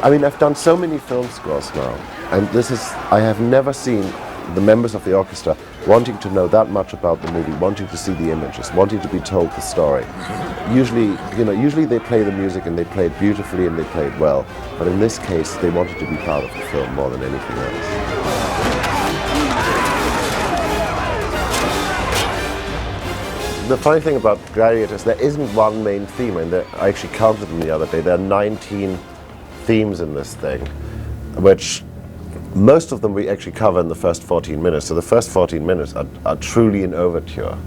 I mean, I've done so many film scores now, and I have never seen the members of the orchestra wanting to know that much about the movie, wanting to see the images, wanting to be told the story. Usually they play the music and they play it beautifully and they play it well, but in this case they wanted to be part of the film more than anything else. The funny thing about Gladiator is there isn't one main theme, and I actually counted them the other day. There are 19 themes in this thing, which most of them we actually cover in the first 14 minutes. So the first 14 minutes are truly an overture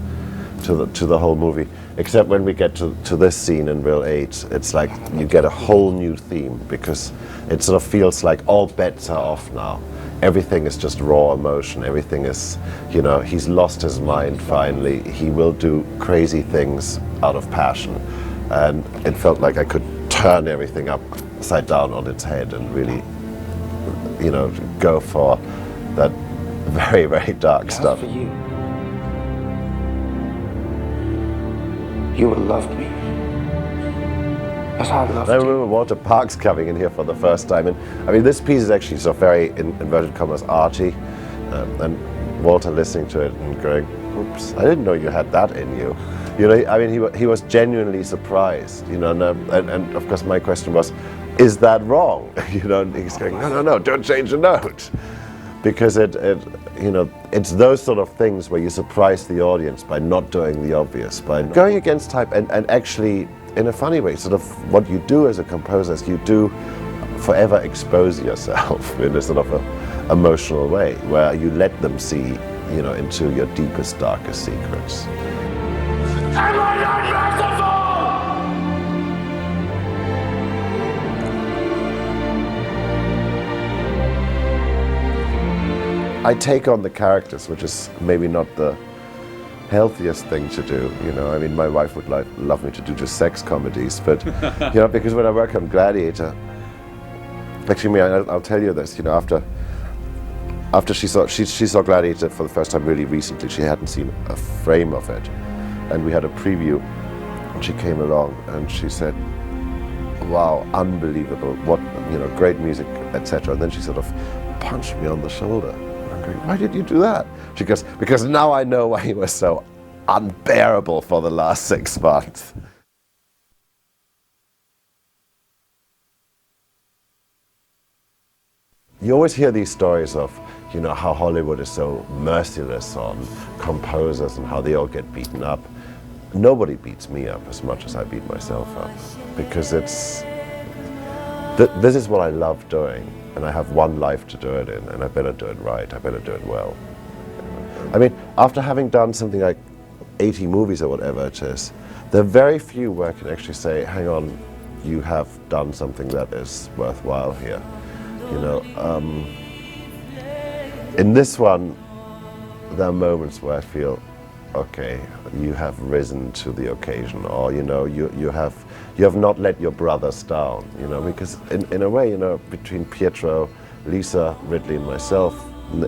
to the whole movie, except when we get to this scene in Reel 8, it's like you get a whole new theme, because it sort of feels like all bets are off now. Everything is just raw emotion. Everything is, he's lost his mind finally. He will do crazy things out of passion. And it felt like I could turn everything upside down on its head and really, go for that very, very dark stuff. For you. You will love me as I loved you. I remember Walter Parks coming in here for the first time, and I mean, this piece is actually so very, in inverted commas, arty, and Walter listening to it and going, "Oops, I didn't know you had that in you." I mean, he was genuinely surprised, and of course my question was, is that wrong? And he's going, no, don't change the note. Because it's those sort of things where you surprise the audience by not doing the obvious, by going against type, and actually, in a funny way, sort of what you do as a composer is you do forever expose yourself in a sort of a emotional way, where you let them see, into your deepest, darkest secrets. Am I not merciful? I take on the characters, which is maybe not the healthiest thing to do. I mean, my wife would love me to do just sex comedies, but because when I work on Gladiator, actually, I'll tell you this. After she saw Gladiator for the first time really recently, she hadn't seen a frame of it, and we had a preview, and she came along and she said, "Wow, unbelievable! What great music, etc." And then she sort of punched me on the shoulder. Why did you do that? She goes, "Because now I know why you were so unbearable for the last 6 months." You always hear these stories of, how Hollywood is so merciless on composers and how they all get beaten up. Nobody beats me up as much as I beat myself up, because this is what I love doing. And I have one life to do it in, and I better do it right, I better do it well. I mean, after having done something like 80 movies or whatever it is, there are very few where I can actually say, hang on, you have done something that is worthwhile here. In this one, there are moments where I feel, okay, you have risen to the occasion, or you have not let your brothers down, because in a way, between Pietro, Lisa, Ridley, and myself,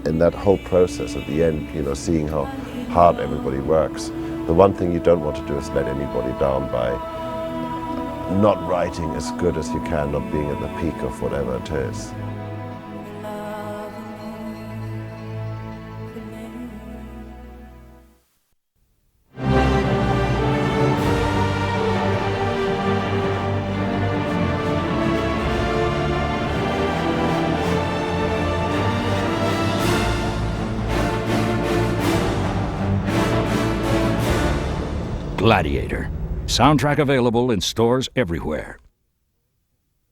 in that whole process at the end, seeing how hard everybody works, the one thing you don't want to do is let anybody down by not writing as good as you can, not being at the peak of whatever it is. Gladiator. Soundtrack available in stores everywhere.